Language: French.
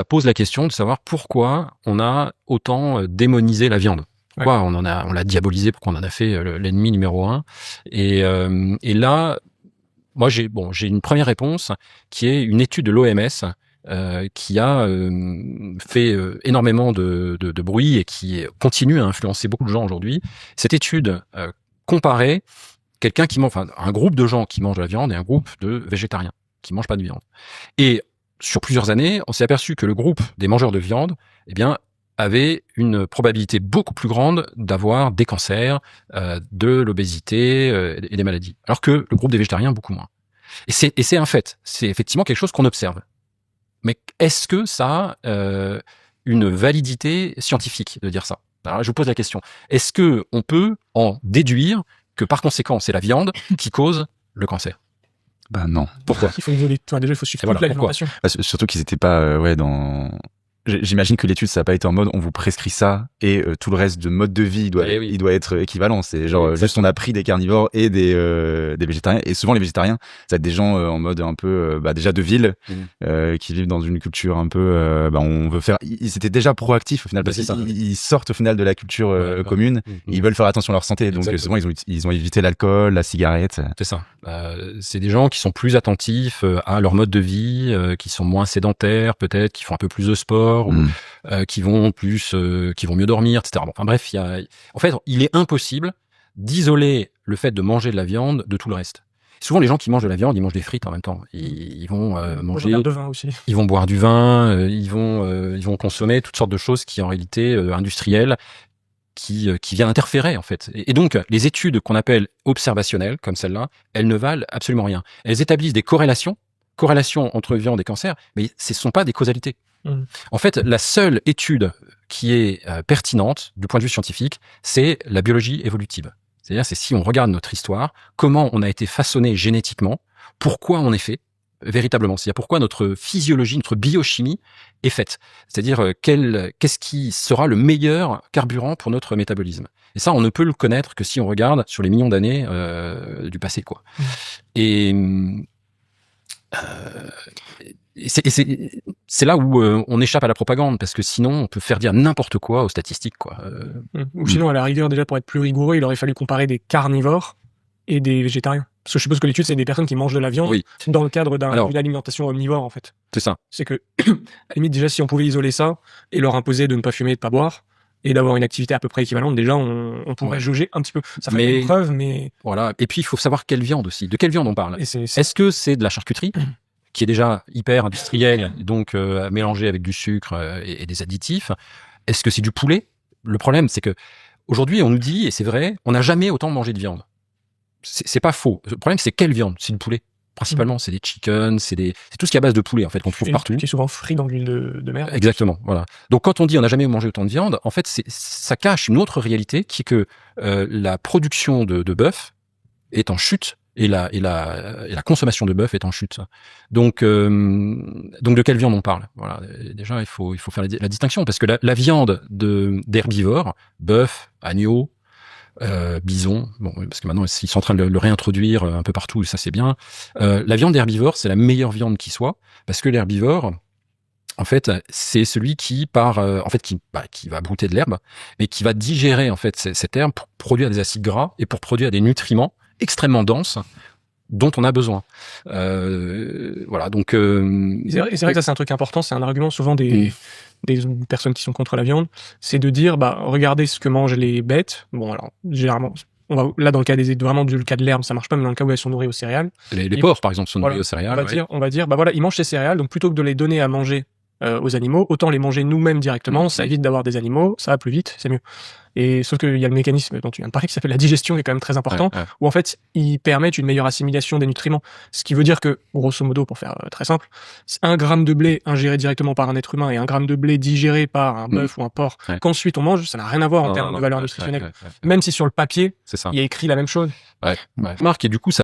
pose la question de savoir pourquoi on a autant démonisé la viande. Pourquoi on l'a diabolisé, pourquoi on en a fait l'ennemi numéro 1. Et là, moi j'ai une première réponse qui est une étude de l'OMS qui a fait énormément de bruit et qui continue à influencer beaucoup de gens aujourd'hui. Cette étude comparait un groupe de gens qui mangent de la viande et un groupe de végétariens qui mangent pas de viande. Et sur plusieurs années, on s'est aperçu que le groupe des mangeurs de viande, avait une probabilité beaucoup plus grande d'avoir des cancers, de l'obésité et des maladies. Alors que le groupe des végétariens, beaucoup moins. Et c'est un fait. C'est effectivement quelque chose qu'on observe. Mais est-ce que ça a une validité scientifique de dire ça? Alors, je vous pose la question. Est-ce que on peut en déduire que par conséquent, c'est la viande qui cause le cancer? Ben non. Pourquoi? Il faut isoler. Déjà, il faut suivre toute l'alimentation. Surtout qu'ils n'étaient pas dans... J'imagine que l'étude, ça n'a pas été en mode on vous prescrit ça et tout le reste de mode de vie, il doit être équivalent. C'est genre juste on a pris des carnivores et des végétariens. Et souvent les végétariens, ça va être des gens en mode un peu déjà de ville, qui vivent dans une culture un peu on veut faire. Ils étaient déjà proactifs au final parce qu'ils sortent au final de la culture commune. Ils veulent faire attention à leur santé. Donc souvent ils ont évité l'alcool, la cigarette. C'est ça. C'est des gens qui sont plus attentifs à leur mode de vie, qui sont moins sédentaires peut-être, qui font un peu plus de sport. Ou, qui vont mieux dormir, etc. Bon, enfin bref, en fait, il est impossible d'isoler le fait de manger de la viande de tout le reste. Souvent, les gens qui mangent de la viande, ils mangent des frites en même temps. Ils vont manger de vin aussi. Ils vont boire du vin, ils vont consommer toutes sortes de choses qui en réalité industrielles, qui viennent interférer en fait. Et donc, les études qu'on appelle observationnelles, comme celle-là, elles ne valent absolument rien. Elles établissent des corrélations entre viande et cancer, mais ce ne sont pas des causalités. En fait, la seule étude qui est pertinente du point de vue scientifique, c'est la biologie évolutive. C'est-à-dire, c'est si on regarde notre histoire, comment on a été façonné génétiquement, pourquoi on est fait véritablement, c'est-à-dire pourquoi notre physiologie, notre biochimie est faite. C'est-à-dire qu'est-ce qui sera le meilleur carburant pour notre métabolisme. Et ça, on ne peut le connaître que si on regarde sur les millions d'années du passé, quoi. Et c'est là où on échappe à la propagande, parce que sinon on peut faire dire n'importe quoi aux statistiques, quoi. Ou sinon, à la rigueur, déjà pour être plus rigoureux, il aurait fallu comparer des carnivores et des végétariens. Parce que je suppose que l'étude, c'est des personnes qui mangent de la viande dans le cadre d'une alimentation omnivore, en fait. C'est ça. C'est que, à la limite, déjà, si on pouvait isoler ça et leur imposer de ne pas fumer, de ne pas boire, et d'avoir une activité à peu près équivalente, déjà, on pourrait jauger un petit peu. Ça fait une preuve, mais... Voilà. Et puis, il faut savoir quelle viande aussi. De quelle viande on parle? Est-ce que c'est de la charcuterie qui est déjà hyper industrielle, donc mélangée avec du sucre et des additifs? Est-ce que c'est du poulet? Le problème, c'est que aujourd'hui, on nous dit, et c'est vrai, on n'a jamais autant mangé de viande. C'est pas faux. Le problème, c'est quelle viande? C'est du poulet. Principalement, c'est des chicken, c'est tout ce qui est à base de poulet, en fait, qu'on trouve partout. Qui est souvent frit dans l'huile de mer. Exactement, voilà. Donc, quand on dit on n'a jamais mangé autant de viande, en fait, ça cache une autre réalité qui est que la production de bœuf est en chute et la consommation de bœuf est en chute. Donc de quelle viande on parle? Voilà. Et déjà, il faut faire la distinction, parce que la viande d'herbivores, bœuf, agneau, bison, bon, parce que maintenant ils sont en train de le réintroduire un peu partout, et ça c'est bien. La viande d'herbivore, c'est la meilleure viande qui soit, parce que l'herbivore, en fait, c'est celui qui va brouter de l'herbe, mais qui va digérer en fait cette herbe pour produire des acides gras et pour produire des nutriments extrêmement denses dont on a besoin. Voilà, donc... C'est vrai que ça, c'est un truc important, c'est un argument souvent des personnes qui sont contre la viande, c'est de dire, regardez ce que mangent les bêtes. Bon, alors, généralement, là, dans le cas du cas de l'herbe, ça marche pas, mais dans le cas où elles sont nourries aux céréales. Les porcs, par exemple, sont nourris aux céréales. On va dire, ils mangent ces céréales, donc plutôt que de les donner à manger aux animaux, autant les manger nous-mêmes directement, ça évite d'avoir des animaux, ça va plus vite, c'est mieux. Et sauf qu'il y a le mécanisme dont tu viens de parler qui s'appelle la digestion, qui est quand même très important, où en fait ils permettent une meilleure assimilation des nutriments. Ce qui veut dire que, grosso modo, pour faire très simple, 1 gramme de blé ingéré directement par un être humain et 1 gramme de blé digéré par un bœuf ou un porc, qu'ensuite on mange, ça n'a rien à voir en termes de valeur nutritionnelle. Même si sur le papier, il y a écrit la même chose. Marc, et du coup, ça